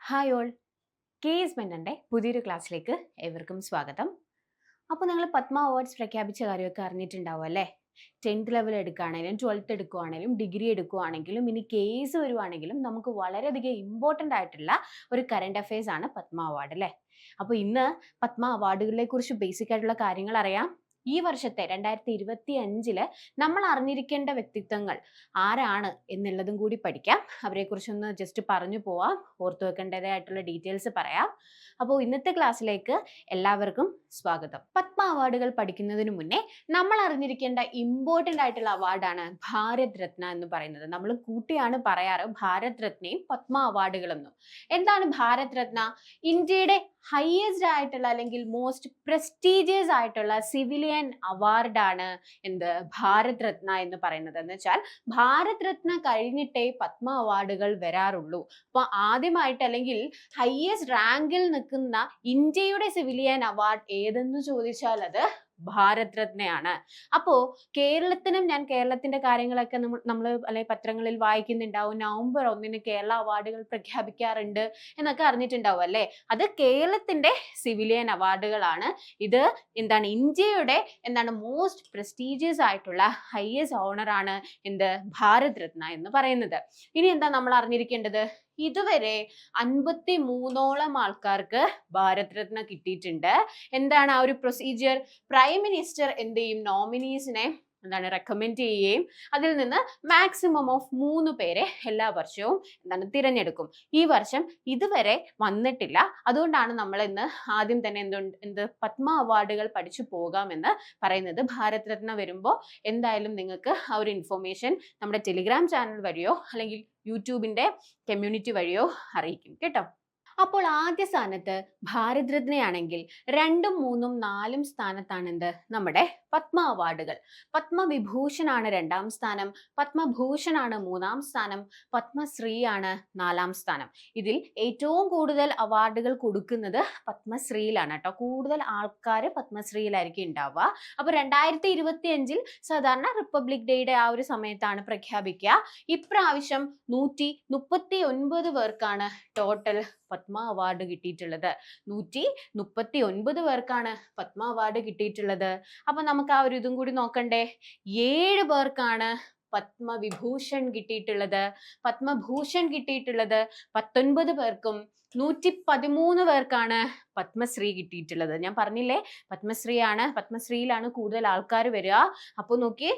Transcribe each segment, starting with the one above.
Hi all, case മെന്നൻ്റെ പുതിയൊരു ക്ലാസ്സിലേക്ക് ഏവർക്കും സ്വാഗതം. അപ്പോൾ നിങ്ങൾ പത്മ അവാർഡ്സ് പ്രഖ്യാപിച്ച കാര്യമൊക്കെ അറിഞ്ഞിട്ടുണ്ടാവും അല്ലേ? 10th ലെവൽ എടുക്കുകയാണെങ്കിലും 12th എടുക്കുകയാണെങ്കിലും ഡിഗ്രി എടുക്കുകയാണെങ്കിലും ഇനി കേസ് വരുവാണെങ്കിലും നമുക്ക് വളരെയധികം ഇമ്പോർട്ടൻ്റ് ആയിട്ടുള്ള ഒരു കറണ്ട് അഫയേഴ്സ് ആണ് പത്മ അവാർഡ് അല്ലേ? അപ്പോൾ ഇന്ന് പത്മ അവാർഡുകളെ കുറിച്ച് ബേസിക് ആയിട്ടുള്ള കാര്യങ്ങൾ അറിയാം. ഈ വർഷത്തെ 2025 നമ്മൾ അറിഞ്ഞിരിക്കേണ്ട വ്യക്തിത്വങ്ങൾ ആരാണ് എന്നുള്ളതും കൂടി പഠിക്കാം. അവരെക്കുറിച്ചൊന്ന് ജസ്റ്റ് പറഞ്ഞു പോവാം, ഓർത്തു വെക്കേണ്ടതായിട്ടുള്ള ഡീറ്റെയിൽസ് പറയാം. അപ്പോൾ ഇന്നത്തെ ക്ലാസ്സിലേക്ക് എല്ലാവർക്കും സ്വാഗതം. പത്മ അവാർഡുകൾ പഠിക്കുന്നതിന് മുന്നേ നമ്മൾ അറിഞ്ഞിരിക്കേണ്ട ഇമ്പോർട്ടൻ്റ് ആയിട്ടുള്ള അവാർഡാണ് ഭാരത് രത്ന എന്ന് പറയുന്നത്. നമ്മൾ കൂട്ടിയാണ് പറയാറ് ഭാരത് രത്നയും പത്മ അവാർഡുകളെന്നും. എന്താണ് ഭാരത് രത്ന? ഇന്ത്യയുടെ ഹയസ്റ്റ് ആയിട്ടുള്ള അല്ലെങ്കിൽ മോസ്റ്റ് പ്രസ്റ്റീജിയസ് ആയിട്ടുള്ള സിവിലിയൻ അവാർഡാണ് എന്ത് ഭാരത് രത്ന എന്ന് പറയുന്നത്. എന്ന് വെച്ചാൽ ഭാരത് രത്ന കഴിഞ്ഞിട്ടേ പത്മ അവാർഡുകൾ വരാറുള്ളൂ. അപ്പൊ ആദ്യമായിട്ട് അല്ലെങ്കിൽ ഹയസ്റ്റ് റാങ്കിൽ നിൽക്കുന്ന ഇന്ത്യയുടെ സിവിലിയൻ അവാർഡ് ഏതെന്ന് ചോദിച്ചാൽ അത് ഭാരത് രത്നയാണ്. അപ്പോ കേരളത്തിനും, ഞാൻ കേരളത്തിന്റെ കാര്യങ്ങളൊക്കെ നമ്മൾ അല്ലെങ്കിൽ പത്രങ്ങളിൽ വായിക്കുന്നുണ്ടാവും, November 1 കേരള അവാർഡുകൾ പ്രഖ്യാപിക്കാറുണ്ട് എന്നൊക്കെ അറിഞ്ഞിട്ടുണ്ടാവും അല്ലേ? അത് കേരളത്തിന്റെ സിവിലിയൻ അവാർഡുകളാണ്. ഇത് എന്താണ്, ഇന്ത്യയുടെ മോസ്റ്റ് പ്രസ്റ്റീജിയസ് ആയിട്ടുള്ള ഹയസ്റ്റ് ഓണർ ആണ് എന്ത് ഭാരത് രത്ന എന്ന് പറയുന്നത്. ഇനി എന്താ നമ്മൾ അറിഞ്ഞിരിക്കേണ്ടത്? ഇതുവരെ 53ഓളം ആൾക്കാർക്ക് ഭാരത് രത്ന കിട്ടിയിട്ടുണ്ട്. എന്താണ് ആ ഒരു പ്രൊസീജിയർ? പ്രൈം മിനിസ്റ്റർ എന്ത് ചെയ്യും? നോമിനീസിനെ റെക്കമെൻഡ് ചെയ്യുകയും അതിൽ നിന്ന് മാക്സിമം ഓഫ് 3 പേരെ എല്ലാ വർഷവും തിരഞ്ഞെടുക്കും. ഈ വർഷം ഇതുവരെ വന്നിട്ടില്ല. അതുകൊണ്ടാണ് നമ്മൾ ഇന്ന് ആദ്യം തന്നെ പത്മ അവാർഡുകൾ പഠിച്ചു പോകാമെന്ന് പറയുന്നത്. ഭാരത് രത്ന വരുമ്പോൾ എന്തായാലും നിങ്ങൾക്ക് ആ ഒരു ഇൻഫോർമേഷൻ നമ്മുടെ ടെലിഗ്രാം ചാനൽ വഴിയോ അല്ലെങ്കിൽ യൂട്യൂബിന്റെ കമ്മ്യൂണിറ്റി വഴിയോ അറിയിക്കും കേട്ടോ. അപ്പോൾ ആദ്യ സ്ഥാനത്ത് ഭാരത് രത്നയാണെങ്കിൽ 2, 3, 4 സ്ഥാനത്താണ് എന്ത് നമ്മുടെ പത്മ അവാർഡുകൾ. പത്മവിഭൂഷൺ ആണ് 2ാം സ്ഥാനം, പത്മഭൂഷൺ ആണ് 3ാം സ്ഥാനം, പത്മശ്രീ ആണ് 4ാം സ്ഥാനം. ഇതിൽ ഏറ്റവും കൂടുതൽ അവാർഡുകൾ കൊടുക്കുന്നത് പത്മശ്രീയിലാണ് കേട്ടോ. കൂടുതൽ ആൾക്കാർ പത്മശ്രീയിലായിരിക്കും ഉണ്ടാവുക. അപ്പോൾ 2025 സാധാരണ റിപ്പബ്ലിക് ഡേയുടെ ആ ഒരു സമയത്താണ് പ്രഖ്യാപിക്കുക. ഇപ്രാവശ്യം 139 പേർക്കാണ് ടോട്ടൽ പത്മ അവാർഡ് കിട്ടിയിട്ടുള്ളത്. 139 പേർക്കാണ് പത്മ അവാർഡ് കിട്ടിയിട്ടുള്ളത്. അപ്പൊ നമുക്ക് ആ ഒരു ഇതും കൂടി നോക്കണ്ടേ? 7 പേർക്കാണ് പത്മവിഭൂഷൺ കിട്ടിയിട്ടുള്ളത്. പത്മഭൂഷൺ കിട്ടിയിട്ടുള്ളത് 19 പേർക്കും 113 പേർക്കാണ് പത്മശ്രീ കിട്ടിയിട്ടുള്ളത്. ഞാൻ പറഞ്ഞില്ലേ, പത്മശ്രീയിലാണ് കൂടുതൽ ആൾക്കാർ വരിക. അപ്പൊ നോക്കി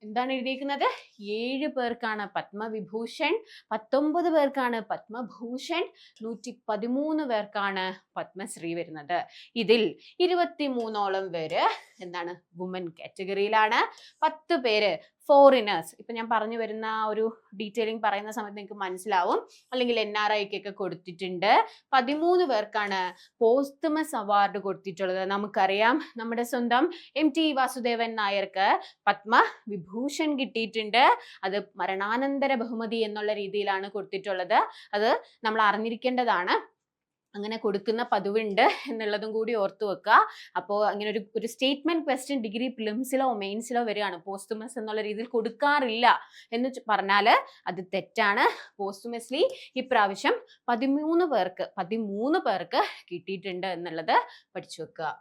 എന്താണ് എഴുതിയിരിക്കുന്നത്? 7 പേർക്കാണ് പത്മവിഭൂഷൺ, 19 പേർക്കാണ് പത്മഭൂഷൺ, 113 പേർക്കാണ് പത്മശ്രീ വരുന്നത്. ഇതിൽ 23ഓളം പേര് വുമൻ കാറ്റഗറിയിലാണ്. 10 പേര് ഫോറിനേഴ്സ്. ഇപ്പൊ ഞാൻ പറഞ്ഞു വരുന്ന ഒരു ഡീറ്റെയിലിംഗ് പറയുന്ന സമയത്ത് നിങ്ങൾക്ക് മനസ്സിലാവും. അല്ലെങ്കിൽ NRIക്കൊക്കെ കൊടുത്തിട്ടുണ്ട്. 13 പേർക്കാണ് പോസ്റ്റ്മസ് അവാർഡ് കൊടുത്തിട്ടുള്ളത്. നമുക്കറിയാം, നമ്മുടെ സ്വന്തം MT വാസുദേവൻ നായർക്ക് പത്മവിഭൂഷൺ കിട്ടിയിട്ടുണ്ട്. അത് മരണാനന്തര ബഹുമതി എന്നുള്ള രീതിയിലാണ് കൊടുത്തിട്ടുള്ളത്. അത് നമ്മൾ അറിഞ്ഞിരിക്കേണ്ടതാണ്. അങ്ങനെ കൊടുക്കുന്ന പതിവുണ്ട് എന്നുള്ളതും കൂടി ഓർത്തു വെക്കുക. അപ്പോൾ അങ്ങനെ ഒരു സ്റ്റേറ്റ്മെന്റ് ക്വസ്റ്റ്യൻ ഡിഗ്രി പ്രിലിംസിലോ മെയിൻസിലോ വരികയാണ്, പോസ്റ്റ്മസ് എന്നുള്ള രീതിയിൽ കൊടുക്കാറില്ല എന്ന് പറഞ്ഞാൽ അത് തെറ്റാണ്. പോസ്റ്റ്മസ്ലി ഇപ്രാവശ്യം 13 പേർക്ക് കിട്ടിയിട്ടുണ്ട് എന്നുള്ളത് പഠിച്ചു വെക്കുക.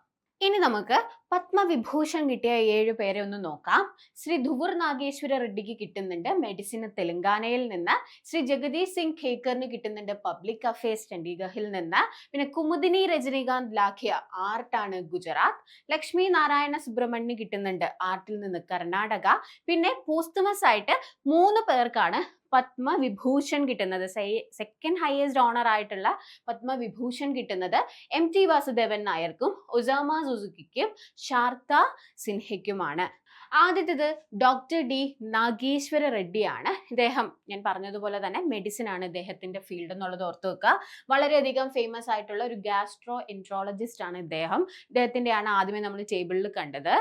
ഇനി നമുക്ക് പത്മവിഭൂഷൺ കിട്ടിയ 7 പേരെ ഒന്ന് നോക്കാം. ശ്രീ ധുവർ നാഗേശ്വര റെഡ്ഡിക്ക് കിട്ടുന്നുണ്ട് മെഡിസിൻ തെലങ്കാനയിൽ നിന്ന്. ശ്രീ ജഗദീഷ് സിംഗ് ഖേക്കറിന് കിട്ടുന്നുണ്ട് പബ്ലിക് അഫയേഴ്സ് ചണ്ഡീഗഡിൽ നിന്ന്. പിന്നെ കുമുദിനി രജനീകാന്ത് ലാഖ്യ ആർട്ടാണ് ഗുജറാത്ത്. ലക്ഷ്മി നാരായണ സുബ്രഹ്മണ്യന് കിട്ടുന്നുണ്ട് ആർട്ടിൽ നിന്ന് കർണാടക. പിന്നെ പോസ്റ്റ്മസ് ആയിട്ട് 3 പേർക്കാണ് പത്മവിഭൂഷൺ കിട്ടുന്നത്. സെക്കൻഡ് ഹയസ്റ്റ് ഓണർ ആയിട്ടുള്ള പത്മവിഭൂഷൺ കിട്ടുന്നത് MT വാസുദേവൻ നായർക്കും ഒസാമ സുസുക്കിക്കും ശാർത്ത സിൻഹയ്ക്കുമാണ്. ആദ്യത്തേത് ഡോക്ടർ D നാഗേശ്വര റെഡ്ഡിയാണ്. ഇദ്ദേഹം ഞാൻ പറഞ്ഞതുപോലെ തന്നെ മെഡിസിൻ ആണ് ഇദ്ദേഹത്തിന്റെ ഫീൽഡ് എന്നുള്ളത് ഓർത്തു വെക്കുക. വളരെയധികം ഫേമസ് ആയിട്ടുള്ള ഒരു ഗാസ്ട്രോ എൻട്രോളജിസ്റ്റ് ആണ് ഇദ്ദേഹം. ഇദ്ദേഹത്തിന്റെയാണ് ആദ്യമേ നമ്മൾ ടേബിളിൽ കണ്ടത്.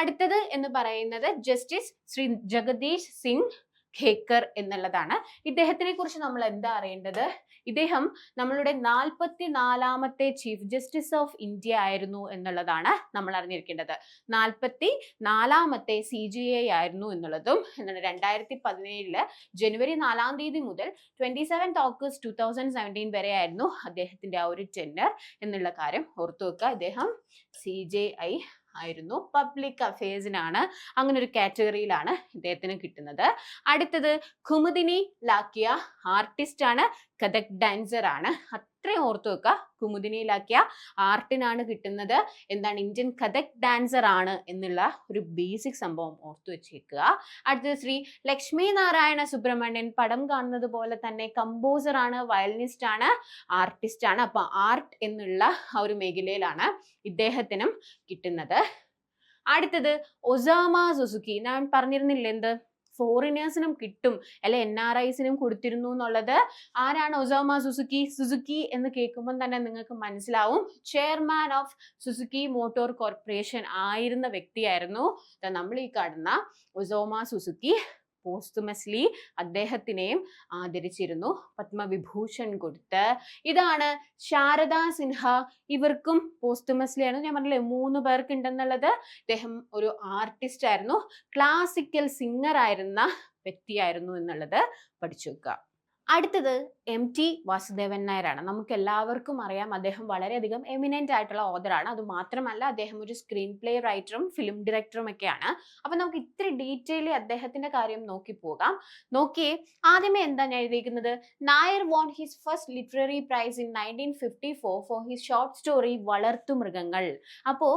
അടുത്തത് എന്ന് പറയുന്നത് ജസ്റ്റിസ് ശ്രീ ജഗദീഷ് സിംഗ് ഖേക്കർ എന്നുള്ളതാണ്. ഇദ്ദേഹത്തിനെ കുറിച്ച് നമ്മൾ എന്താ അറിയേണ്ടത്? ഇദ്ദേഹം നമ്മളുടെ 44ാമത്തെ ചീഫ് ജസ്റ്റിസ് ഓഫ് ഇന്ത്യ ആയിരുന്നു എന്നുള്ളതാണ് നമ്മൾ അറിഞ്ഞിരിക്കേണ്ടത്. 44ാമത്തെ CJI ആയിരുന്നു എന്നുള്ളതും 2017 ജനുവരി 4 തീയതി മുതൽ 27 ഓഗസ്റ്റ് 2017 വരെ ആയിരുന്നു അദ്ദേഹത്തിന്റെ ആ ഒരു ടെന്നർ എന്നുള്ള കാര്യം ഓർത്തു വെക്കുക. ഇദ്ദേഹം CJI ആയിരുന്നു. പബ്ലിക് അഫയേഴ്സിനാണ്, അങ്ങനെ ഒരു കാറ്റഗറിയിലാണ് ഇദ്ദേഹത്തിന് കിട്ടുന്നത്. അടുത്തത് കുമുദിനി ലാക്കിയ, ആർട്ടിസ്റ്റ് ആണ്, കഥക് ഡാൻസർ ആണ്. അത്രയും ഓർത്തു വെക്കുക. കുമുദിനി ലാക്കിയ ആർട്ടിനാണ് കിട്ടുന്നത്. എന്താണ്? ഇന്ത്യൻ കഥക് ഡാൻസർ ആണ് എന്നുള്ള ഒരു ബേസിക് സംഭവം ഓർത്തു വെച്ചേക്കുക. അടുത്തത് ശ്രീ ലക്ഷ്മി നാരായണ സുബ്രഹ്മണ്യൻ, പടം കാണുന്നത് പോലെ തന്നെ കമ്പോസർ ആണ്, വയലിനിസ്റ്റ് ആണ്, ആർട്ടിസ്റ്റ് ആണ്. അപ്പൊ ആർട്ട് എന്നുള്ള ആ ഒരു മേഖലയിലാണ് ഇദ്ദേഹത്തിനും കിട്ടുന്നത്. അടുത്തത് ഒസാമ സുസുക്കി. ഞാൻ പറഞ്ഞിരുന്നില്ല എന്ത്? ഫോറിനേഴ്സിനും കിട്ടും അല്ലെ, NRIസിനും കൊടുത്തിരുന്നു എന്നുള്ളത്. ആരാണ് ഒസാമ സുസുക്കി? സുസുക്കി എന്ന് കേൾക്കുമ്പോൾ തന്നെ നിങ്ങൾക്ക് മനസ്സിലാവും, chairman of Suzuki motor corporation ആയിരുന്ന വ്യക്തിയായിരുന്നു നമ്മൾ ഈ കാണുന്ന ഒസാമ സുസുക്കി. പോസ്റ്റുമസ്ലി അദ്ദേഹത്തിനെയും ആദരിച്ചിരുന്നു, പത്മവിഭൂഷൺ കൊടുത്ത്. ഇതാണ് ശാരദാ സിൻഹ. ഇവർക്കും പോസ്റ്റുമസ്ലി ആണ്. ഞാൻ പറഞ്ഞില്ലേ 3 പേർക്ക് ഉണ്ടെന്നുള്ളത്. ഇദ്ദേഹം ഒരു ആർട്ടിസ്റ്റ് ആയിരുന്നു, ക്ലാസിക്കൽ സിംഗർ ആയിരുന്ന വ്യക്തിയായിരുന്നു എന്നുള്ളത് പഠിച്ചു വെക്കുക. അടുത്തത് MT വാസുദേവൻ നായരാണ്. നമുക്ക് എല്ലാവർക്കും അറിയാം, അദ്ദേഹം വളരെയധികം എമിനന്റ് ആയിട്ടുള്ള ഓഥറാണ്. അത് മാത്രമല്ല അദ്ദേഹം ഒരു സ്ക്രീൻ പ്ലേ റൈറ്ററും ഫിലിം ഡയറക്ടറും ഒക്കെയാണ്. അപ്പൊ നമുക്ക് ഇത്തിരി ഡീറ്റെയിലി അദ്ദേഹത്തിന്റെ കാര്യം നോക്കി പോകാം. നോക്കിയേ, ആദ്യമേ എന്താ ഞാൻ എഴുതിയിരിക്കുന്നത്? Nair won his first literary prize in 1954 for his short story വളർത്തുമൃഗങ്ങൾ. അപ്പോ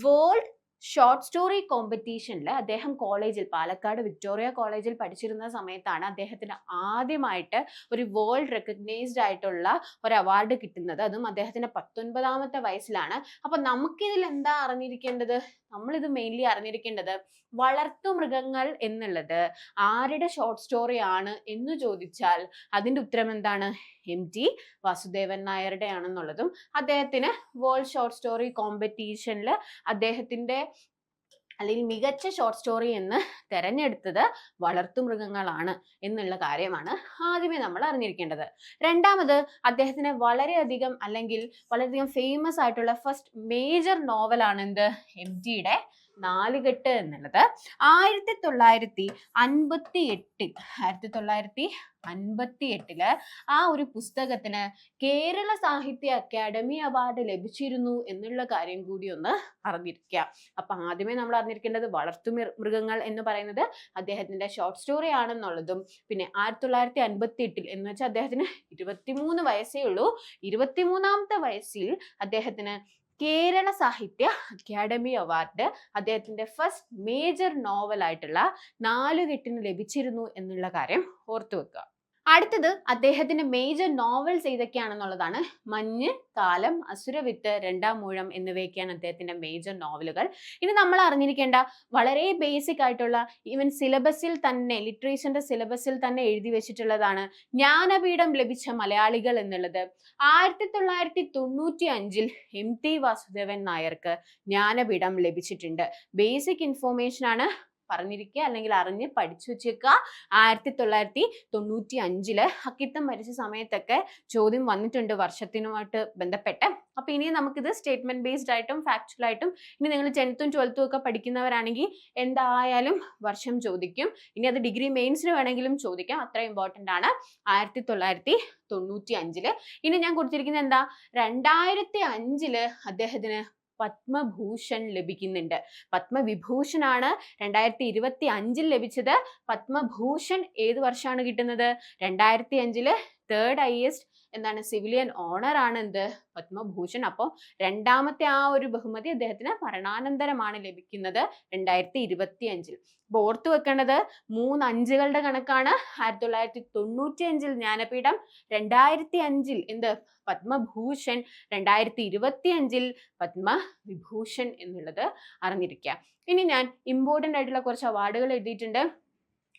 വേൾഡ് ഷോർട്ട് സ്റ്റോറി കോമ്പറ്റീഷനിൽ അദ്ദേഹം കോളേജിൽ, പാലക്കാട് വിക്ടോറിയ കോളേജിൽ പഠിച്ചിരുന്ന സമയത്താണ് അദ്ദേഹത്തിന് ആദ്യമായിട്ട് ഒരു വേൾഡ് റെക്കഗ്നൈസ്ഡ് ആയിട്ടുള്ള ഒരു അവാർഡ് കിട്ടുന്നത്. അതും അദ്ദേഹത്തിന്റെ 19ാമത്തെ വയസ്സിലാണ്. അപ്പൊ നമുക്കിതിൽ എന്താ അറിഞ്ഞിരിക്കേണ്ടത്? നമ്മളിത് മെയിൻലി അറിഞ്ഞിരിക്കേണ്ടത് വളർത്തുമൃഗങ്ങൾ എന്നുള്ളത് ആരുടെ ഷോർട്ട് സ്റ്റോറി ആണ് എന്ന് ചോദിച്ചാൽ അതിന്റെ ഉത്തരം എന്താണ്? MT വാസുദേവൻ നായരുടെ ആണെന്നുള്ളതും അദ്ദേഹത്തിന് വേൾഡ് ഷോർട്ട് സ്റ്റോറി കോമ്പറ്റീഷനിൽ അദ്ദേഹത്തിന്റെ അല്ലെങ്കിൽ മികച്ച ഷോർട്ട് സ്റ്റോറി എന്ന് തെരഞ്ഞെടുത്തത് വളർത്തുമൃഗങ്ങളാണ് എന്നുള്ള കാര്യമാണ് ആദ്യമേ നമ്മൾ അറിഞ്ഞിരിക്കേണ്ടത്. രണ്ടാമത്, അദ്ദേഹത്തിന് വളരെയധികം ഫേമസ് ആയിട്ടുള്ള ഫസ്റ്റ് മേജർ നോവലാണ് എന്ത്? MTയുടെ നാലുകെട്ട് എന്നുള്ളത്. 1958 ആ ഒരു പുസ്തകത്തിന് കേരള സാഹിത്യ അക്കാദമി അവാർഡ് ലഭിച്ചിരുന്നു എന്നുള്ള കാര്യം കൂടി ഒന്ന് അറിഞ്ഞിരിക്കുക. അപ്പൊ ആദ്യമേ നമ്മൾ അറിഞ്ഞിരിക്കേണ്ടത് വളർത്തുമൃഗങ്ങൾ എന്ന് പറയുന്നത് അദ്ദേഹത്തിന്റെ ഷോർട്ട് സ്റ്റോറി ആണെന്നുള്ളതും, പിന്നെ 1958 എന്ന് വെച്ചാൽ അദ്ദേഹത്തിന് 23 വയസ്സേ ഉള്ളൂ. 23ാമത്തെ വയസ്സിൽ അദ്ദേഹത്തിന് കേരള സാഹിത്യ അക്കാദമി അവാർഡ് അദ്ദേഹത്തിന്റെ ഫസ്റ്റ് മേജർ നോവൽ ആയിട്ടുള്ള നാലുകെട്ടിന് ലഭിച്ചിരുന്നു എന്നുള്ള കാര്യം ഓർത്തു വെക്കുക. അടുത്തത് അദ്ദേഹത്തിന്റെ മേജർ നോവൽസ് ഏതൊക്കെയാണെന്നുള്ളതാണ്. മഞ്ഞ്, കാലം, അസുരവിത്ത്, രണ്ടാം മൂഴം എന്നിവയൊക്കെയാണ് അദ്ദേഹത്തിന്റെ മേജർ നോവലുകൾ. ഇനി നമ്മൾ അറിഞ്ഞിരിക്കേണ്ട വളരെ ബേസിക് ആയിട്ടുള്ള, ഈവൻ സിലബസിൽ തന്നെ, ലിറ്ററേച്ചറിന്റെ സിലബസിൽ തന്നെ എഴുതി വെച്ചിട്ടുള്ളതാണ് ജ്ഞാനപീഠം ലഭിച്ച മലയാളികൾ എന്നുള്ളത്. 1995 MT വാസുദേവൻ നായർക്ക് ജ്ഞാനപീഠം ലഭിച്ചിട്ടുണ്ട്. ബേസിക് ഇൻഫോർമേഷൻ ആണ് പറഞ്ഞിരിക്കുക, അല്ലെങ്കിൽ അറിഞ്ഞ് പഠിച്ചു വെച്ചേക്കുക. 1995 ഹക്കിത്തം മരിച്ച സമയത്തൊക്കെ ചോദ്യം വന്നിട്ടുണ്ട് വർഷത്തിനുമായിട്ട് ബന്ധപ്പെട്ട്. അപ്പൊ ഇനി നമുക്കിത് സ്റ്റേറ്റ്മെന്റ് ബേസ്ഡ് ആയിട്ടും ഫാക്ച്വൽ ആയിട്ടും, ഇനി നിങ്ങൾ 10th ഉം 12th ഉം ഒക്കെ പഠിക്കുന്നവരാണെങ്കിൽ എന്തായാലും വർഷം ചോദിക്കും. ഇനി അത് ഡിഗ്രി മെയിൻസിന് വേണമെങ്കിലും ചോദിക്കാം, അത്ര ഇമ്പോർട്ടന്റ് ആണ്. 1995. ഇനി ഞാൻ കൊടുത്തിരിക്കുന്നത് എന്താ? 2005 അദ്ദേഹത്തിന് പത്മഭൂഷൺ ലഭിക്കുന്നുണ്ട്. പത്മവിഭൂഷൺ ആണ് 2025 ലഭിച്ചത്. പത്മഭൂഷൺ ഏത് വർഷമാണ് കിട്ടുന്നത്? 2005 തേർഡ് ഹൈയസ്റ്റ് എന്താണ് സിവിലിയൻ ഓണർ ആണ് എന്ത്? പത്മഭൂഷൺ. അപ്പോൾ രണ്ടാമത്തെ ആ ഒരു ബഹുമതി അദ്ദേഹത്തിന് മരണാനന്തരമാണ് ലഭിക്കുന്നത് 2025. അപ്പൊ ഓർത്തു വെക്കേണ്ടത് 3 അഞ്ചുകളുടെ കണക്കാണ്. 1995 ജ്ഞാനപീഠം, 2005 എന്ത്? പത്മഭൂഷൺ, 2025 പത്മവിഭൂഷൺ എന്നുള്ളത് അറിഞ്ഞിരിക്കുക. ഇനി ഞാൻ ഇമ്പോർട്ടന്റ് ആയിട്ടുള്ള കുറച്ച് അവാർഡുകൾ എഴുതിയിട്ടുണ്ട്.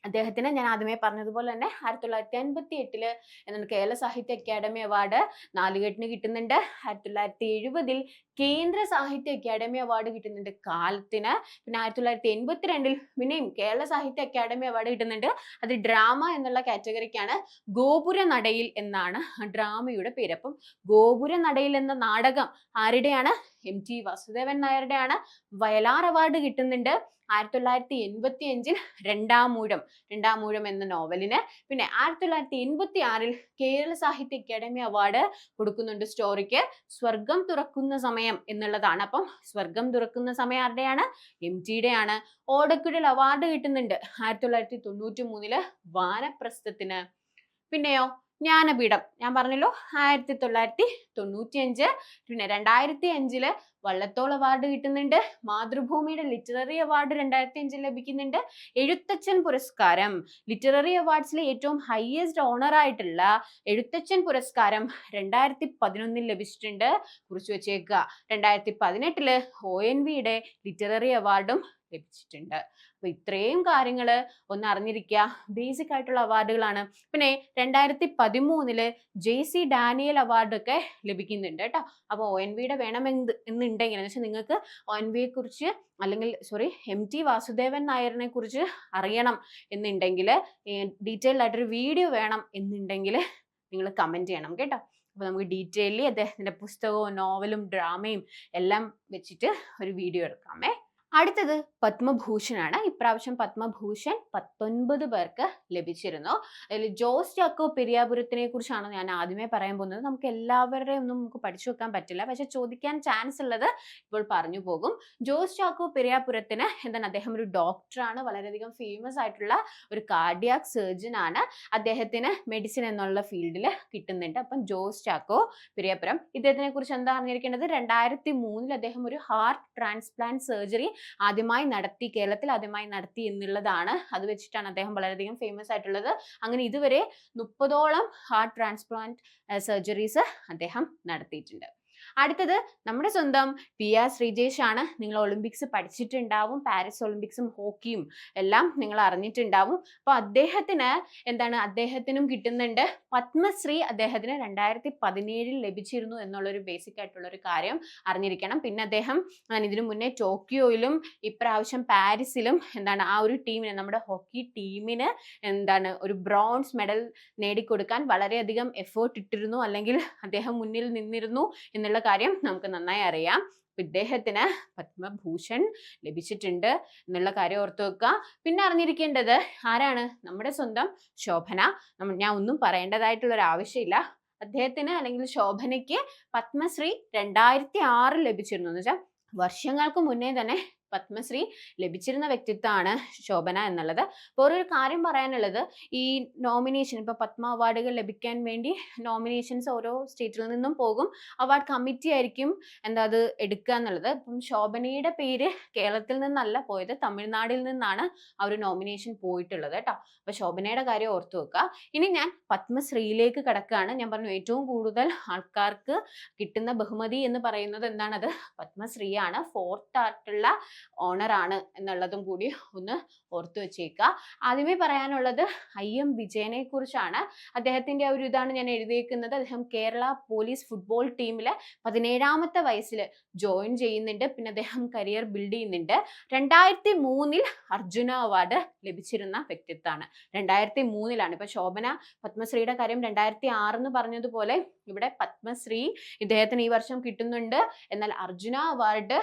അദ്ദേഹത്തിന് ഞാൻ ആദ്യമേ പറഞ്ഞതുപോലെ തന്നെ 1958 എന്താണ് കേരള സാഹിത്യ അക്കാദമി അവാർഡ് നാലുകെട്ടിന് കിട്ടുന്നുണ്ട്. 1970 കേന്ദ്ര സാഹിത്യ അക്കാദമി അവാർഡ് കിട്ടുന്നുണ്ട് കാലത്തിന്. പിന്നെ 1982 പിന്നെയും കേരള സാഹിത്യ അക്കാദമി അവാർഡ് കിട്ടുന്നുണ്ട്. അത് ഡ്രാമ എന്നുള്ള കാറ്റഗറിക്കാണ്. ഗോപുര നടയിൽ എന്നാണ് ഡ്രാമയുടെ പേര്. അപ്പം ഗോപുര നടയിൽ എന്ന നാടകം ആരുടെയാണ്? MT വാസുദേവൻ നായരുടെയാണ്. വയലാർ അവാർഡ് കിട്ടുന്നുണ്ട് 1985 രണ്ടാമൂഴം എന്ന നോവലിന്. പിന്നെ 1986 കേരള സാഹിത്യ അക്കാദമി അവാർഡ് കൊടുക്കുന്നുണ്ട് സ്റ്റോറിക്ക്. സ്വർഗം തുറക്കുന്ന സമയം എന്നുള്ളതാണ്. അപ്പം സ്വർഗം തുറക്കുന്ന സമയം ആരുടെയാണ്? MT യുടെയാണ്. ഓടക്കുഴൽ അവാർഡ് കിട്ടുന്നുണ്ട് 1993 വാനപ്രസ്ഥത്തിന്. പിന്നെയോ ജ്ഞാനപീഠം ഞാൻ പറഞ്ഞല്ലോ 1995. പിന്നെ 2005 വള്ളത്തോൾ അവാർഡ് കിട്ടുന്നുണ്ട്. മാതൃഭൂമിയുടെ ലിറ്റററി അവാർഡ് 2005 ലഭിക്കുന്നുണ്ട്. എഴുത്തച്ഛൻ പുരസ്കാരം ലിറ്റററി അവാർഡ്സിലെ ഏറ്റവും ഹയസ്റ്റ് ഓണർ ആയിട്ടുള്ള എഴുത്തച്ഛൻ പുരസ്കാരം 2011 ലഭിച്ചിട്ടുണ്ട്. കുറിച്ചു വെച്ചേക്കുക. 2018 ONVയുടെ ലിറ്റററി അവാർഡും ലഭിച്ചിട്ടുണ്ട്. അപ്പൊ ഇത്രയും കാര്യങ്ങൾ ഒന്ന് അറിഞ്ഞിരിക്കുക. ബേസിക് ആയിട്ടുള്ള അവാർഡുകളാണ്. പിന്നെ 2013 JC ഡാനിയൽ അവാർഡ് ഒക്കെ ലഭിക്കുന്നുണ്ട് കേട്ടോ. അപ്പൊ ONVയുടെ എന്നുണ്ടെങ്കിൽ എന്ന് വെച്ചാൽ നിങ്ങൾക്ക് ONVയെ കുറിച്ച് അല്ലെങ്കിൽ MT വാസുദേവൻ നായരിനെ കുറിച്ച് അറിയണം എന്നുണ്ടെങ്കിൽ, ഡീറ്റെയിൽഡ് ആയിട്ടൊരു വീഡിയോ വേണം എന്നുണ്ടെങ്കിൽ നിങ്ങൾ കമന്റ് ചെയ്യണം കേട്ടോ. അപ്പൊ നമുക്ക് ഡീറ്റെയിലി അദ്ദേഹത്തിന്റെ പുസ്തകവും നോവലും ഡ്രാമയും എല്ലാം വെച്ചിട്ട് ഒരു വീഡിയോ എടുക്കാമേ. അടുത്തത് പത്മഭൂഷണാണ്. ഇപ്രാവശ്യം പത്മഭൂഷൺ 19 പേർക്ക് ലഭിച്ചിരുന്നു. അതിൽ ജോസ് ചാക്കോ പെരിയാപുരത്തിനെ കുറിച്ചാണ് ഞാൻ ആദ്യമേ പറയാൻ പോകുന്നത്. നമുക്ക് എല്ലാവരുടെയും ഒന്നും നമുക്ക് പഠിച്ചു വെക്കാൻ പറ്റില്ല, പക്ഷെ ചോദിക്കാൻ ചാൻസ് ഉള്ളത് ഇപ്പോൾ പറഞ്ഞു പോകും. ജോസ് ചാക്കോ പെരിയാപുരത്തിന് എന്താണ്, അദ്ദേഹം ഒരു ഡോക്ടറാണ്, വളരെയധികം ഫേമസ് ആയിട്ടുള്ള ഒരു കാർഡിയാക് സർജൻ ആണ്. അദ്ദേഹത്തിന് മെഡിസിൻ എന്നുള്ള ഫീൽഡിൽ കിട്ടുന്നുണ്ട്. അപ്പം ജോസ് ചാക്കോ പെരിയാപുരം, ഇദ്ദേഹത്തിനെ കുറിച്ച് എന്താ അറിഞ്ഞിരിക്കേണ്ടത്? 2003 അദ്ദേഹം ഒരു ഹാർട്ട് ട്രാൻസ്പ്ലാന്റ് സർജറി കേരളത്തിൽ ആദ്യമായി നടത്തി എന്നുള്ളതാണ്. അത് വെച്ചിട്ടാണ് അദ്ദേഹം വളരെയധികം ഫേമസ് ആയിട്ടുള്ളത്. അങ്ങനെ ഇതുവരെ 30ഓളം ഹാർട്ട് ട്രാൻസ്പ്ലാന്റ് സർജറീസ് അദ്ദേഹം നടത്തിയിട്ടുണ്ട്. അടുത്തത് നമ്മുടെ സ്വന്തം PR ശ്രീജേഷ് ആണ്. നിങ്ങൾ ഒളിമ്പിക്സ് പഠിച്ചിട്ടുണ്ടാവും, പാരീസ് ഒളിമ്പിക്സും ഹോക്കിയും എല്ലാം നിങ്ങൾ അറിഞ്ഞിട്ടുണ്ടാവും. അപ്പൊ അദ്ദേഹത്തിനും കിട്ടുന്നുണ്ട് പത്മശ്രീ. അദ്ദേഹത്തിന് 2017 ലഭിച്ചിരുന്നു എന്നുള്ളൊരു ബേസിക് ആയിട്ടുള്ള ഒരു കാര്യം അറിഞ്ഞിരിക്കണം. പിന്നെ അദ്ദേഹം ഇതിനു മുന്നേ ടോക്കിയോയിലും ഇപ്രാവശ്യം പാരീസിലും ആ ഒരു ടീമിന്, നമ്മുടെ ഹോക്കി ടീമിന് ഒരു ബ്രോൺസ് മെഡൽ നേടിക്കൊടുക്കാൻ വളരെയധികം എഫേർട്ട് ഇട്ടിരുന്നു, അല്ലെങ്കിൽ അദ്ദേഹം മുന്നിൽ നിന്നിരുന്നു എന്നുള്ള കാര്യം നമുക്ക് നന്നായി അറിയാം. ഇദ്ദേഹത്തിന് പത്മഭൂഷൺ ലഭിച്ചിട്ടുണ്ട് എന്നുള്ള കാര്യം ഓർത്തു വെക്കുക. പിന്നെ അറിഞ്ഞിരിക്കേണ്ടത് ആരാണ്? നമ്മുടെ സ്വന്തം ശോഭന. ഞാൻ ഒന്നും പറയേണ്ടതായിട്ടുള്ള ഒരു ആവശ്യമില്ല. അദ്ദേഹത്തിന് അല്ലെങ്കിൽ ശോഭനയ്ക്ക് പത്മശ്രീ 2006 ലഭിച്ചിരുന്നു. എന്ന് വെച്ചാൽ വർഷങ്ങൾക്ക് മുന്നേ തന്നെ പത്മശ്രീ ലഭിച്ചിരുന്ന വ്യക്തിത്വമാണ് ശോഭന എന്നുള്ളത്. അപ്പോൾ ഒരു കാര്യം പറയാനുള്ളത്, ഈ നോമിനേഷൻ ഇപ്പോൾ പത്മ അവാർഡുകൾ ലഭിക്കാൻ വേണ്ടി നോമിനേഷൻസ് ഓരോ സ്റ്റേറ്റിൽ നിന്നും പോകും. അവാർഡ് കമ്മിറ്റി ആയിരിക്കും അത് എടുക്കുക എന്നുള്ളത്. ഇപ്പം ശോഭനയുടെ പേര് കേരളത്തിൽ നിന്നല്ല പോയത്, തമിഴ്നാട്ടിൽ നിന്നാണ് ആ ഒരു നോമിനേഷൻ പോയിട്ടുള്ളത് കേട്ടോ. അപ്പൊ ശോഭനയുടെ കാര്യം ഓർത്തു വെക്കുക. ഇനി ഞാൻ പത്മശ്രീയിലേക്ക് കിടക്കുകയാണ്. ഞാൻ പറഞ്ഞു ഏറ്റവും കൂടുതൽ ആൾക്കാർക്ക് കിട്ടുന്ന ബഹുമതി എന്ന് പറയുന്നത് എന്താണത്? പത്മശ്രീയാണ്. 4th ആയിട്ടുള്ള ഓണർ ആണ് എന്നുള്ളതും കൂടി ഒന്ന് ഓർത്തു വെച്ചേക്കുക. ആദ്യമേ പറയാനുള്ളത് IM വിജയനെ കുറിച്ചാണ്. അദ്ദേഹത്തിന്റെ ഒരു ഇതാണ് ഞാൻ എഴുതിയേക്കുന്നത്. അദ്ദേഹം കേരള പോലീസ് ഫുട്ബോൾ ടീമില് 17ാമത്തെ വയസ്സിൽ ജോയിൻ ചെയ്യുന്നുണ്ട്. പിന്നെ അദ്ദേഹം കരിയർ ബിൽഡ് ചെയ്യുന്നുണ്ട്. 2003 അർജുന അവാർഡ് ലഭിച്ചിരുന്ന വ്യക്തിത്വമാണ്. 2003 ഇപ്പൊ ശോഭന പത്മശ്രീയുടെ കാര്യം 2006 എന്ന് പറഞ്ഞതുപോലെ ഇവിടെ പത്മശ്രീ ഇദ്ദേഹത്തിന് ഈ വർഷം കിട്ടുന്നുണ്ട്. എന്നാൽ അർജുന അവാർഡ്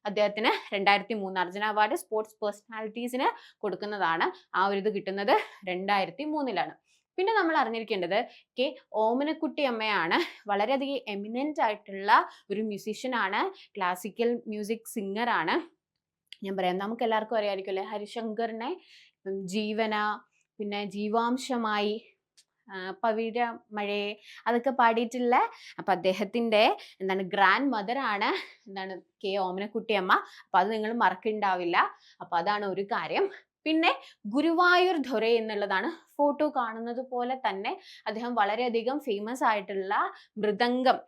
അദ്ദേഹത്തിന് 2003 അർജുന അവാർഡ് സ്പോർട്സ് പേഴ്സണാലിറ്റീസിന് കൊടുക്കുന്നതാണ്. ആ ഒരു ഇത് കിട്ടുന്നത് 2003. പിന്നെ നമ്മൾ അറിഞ്ഞിരിക്കേണ്ടത് ഓമനക്കുട്ടി അമ്മയാണ്. വളരെയധികം എമിനന്റ് ആയിട്ടുള്ള ഒരു മ്യൂസീഷ്യൻ ആണ്, ക്ലാസിക്കൽ മ്യൂസിക് സിംഗർ ആണ്. ഞാൻ പറയാം, നമുക്ക് എല്ലാവർക്കും അറിയാമായിരിക്കും അല്ലെ, ഹരിശങ്കറിനെ ജീവന, പിന്നെ ജീവാംശമായി, പവിഴ മഴയെ അതൊക്കെ പാടിയിട്ടുള്ള, അപ്പൊ അദ്ദേഹത്തിന്റെ ഗ്രാൻഡ് മദർ ആണ് ഓമനക്കുട്ടി അമ്മ. അപ്പൊ അത് നിങ്ങൾ മറക്കുണ്ടാവില്ല. അപ്പൊ അതാണ് ഒരു കാര്യം. പിന്നെ ഗുരുവായൂർ ദൊരൈ എന്നുള്ളതാണ് ഫോട്ടോ കാണുന്നത് പോലെ തന്നെ അദ്ദേഹം വളരെയധികം ഫേമസ് ആയിട്ടുള്ള മൃദംഗം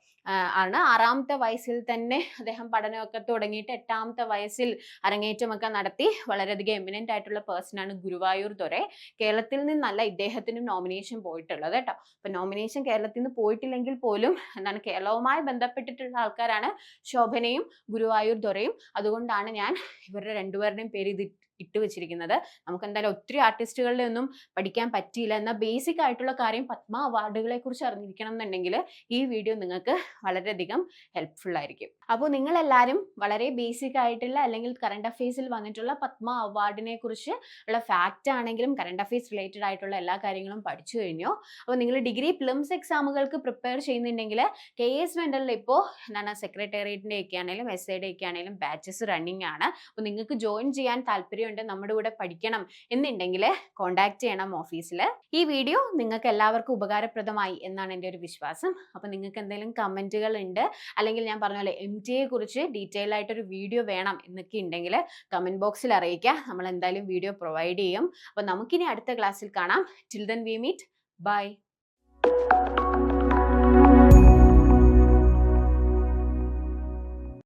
ആണ്. 6ാമത്തെ വയസ്സിൽ തന്നെ അദ്ദേഹം പഠനമൊക്കെ തുടങ്ങിയിട്ട് 8ാമത്തെ വയസ്സിൽ അരങ്ങേറ്റമൊക്കെ നടത്തി വളരെയധികം എമിനന്റ് ആയിട്ടുള്ള പേഴ്സൺ ആണ് ഗുരുവായൂർ ദൊരൈ. കേരളത്തിൽ നിന്നല്ല ഇദ്ദേഹത്തിനും നോമിനേഷൻ പോയിട്ടുള്ളത് കേട്ടോ. അപ്പൊ നോമിനേഷൻ കേരളത്തിൽ നിന്ന് പോയിട്ടില്ലെങ്കിൽ പോലും എന്താണ് കേരളവുമായി ബന്ധപ്പെട്ടിട്ടുള്ള ആൾക്കാരാണ് ശോഭനയും ഗുരുവായൂർ ദൊരൈയും. അതുകൊണ്ടാണ് ഞാൻ ഇവരുടെ രണ്ടുപേരുടെയും പേര് ഇത് ഇട്ട് വെച്ചിരിക്കുന്നത്. നമുക്ക് എന്തായാലും ഒത്തിരി ആർട്ടിസ്റ്റുകളുടെ ഒന്നും പഠിക്കാൻ പറ്റിയില്ല. എന്നാൽ ബേസിക് ആയിട്ടുള്ള കാര്യം പത്മ അവാർഡുകളെ കുറിച്ച് അറിഞ്ഞിരിക്കണം എന്നുണ്ടെങ്കിൽ ഈ വീഡിയോ നിങ്ങൾക്ക് വളരെയധികം ഹെൽപ്ഫുൾ ആയിരിക്കും. അപ്പോൾ നിങ്ങളെല്ലാവരും വളരെ ബേസിക് ആയിട്ടുള്ള അല്ലെങ്കിൽ കറണ്ട് അഫയേഴ്സിൽ വന്നിട്ടുള്ള പത്മ അവാർഡിനെ കുറിച്ച് ഉള്ള ഫാക്റ്റ് ആണെങ്കിലും കറണ്ട് അഫയേഴ്സ് റിലേറ്റഡ് ആയിട്ടുള്ള എല്ലാ കാര്യങ്ങളും പഠിച്ചു കഴിഞ്ഞു. അപ്പോൾ നിങ്ങൾ ഡിഗ്രി പ്രിലിംസ് എക്സാമുകൾക്ക് പ്രിപ്പയർ ചെയ്യുന്നുണ്ടെങ്കിൽ KS മെന്റലിൽ ഇപ്പോൾ എന്താണ് സെക്രട്ടേറിയറ്റിന്റെ ഒക്കെ ആണെങ്കിലും SIയുടെ ഒക്കെ ആണെങ്കിലും ബാച്ചസ് റണ്ണിങ് ആണ്. അപ്പോൾ നിങ്ങൾക്ക് ജോയിൻ ചെയ്യാൻ താല്പര്യമുണ്ട്, നമ്മുടെ കൂടെ പഠിക്കണം എന്നുണ്ടെങ്കിൽ കോൺടാക്ട് ചെയ്യണം ഓഫീസിൽ. ഈ വീഡിയോ നിങ്ങൾക്ക് എല്ലാവർക്കും ഉപകാരപ്രദമായി എന്നാണ് എൻ്റെ ഒരു വിശ്വാസം. അപ്പോൾ നിങ്ങൾക്ക് എന്തെങ്കിലും കമൻറ്റുകൾ ഉണ്ട്, അല്ലെങ്കിൽ ഞാൻ പറഞ്ഞ പോലെ MTA കുറിച്ച് ഡീറ്റെയിൽ ആയിട്ടൊരു വീഡിയോ വേണം എന്നൊക്കെ ഉണ്ടെങ്കിൽ കമൻറ്റ് ബോക്സിൽ അറിയിക്കുക. നമ്മൾ എന്തായാലും വീഡിയോ പ്രൊവൈഡ് ചെയ്യും. അപ്പോൾ നമുക്കിനി അടുത്ത ക്ലാസ്സിൽ കാണാം. Till then we meet. By.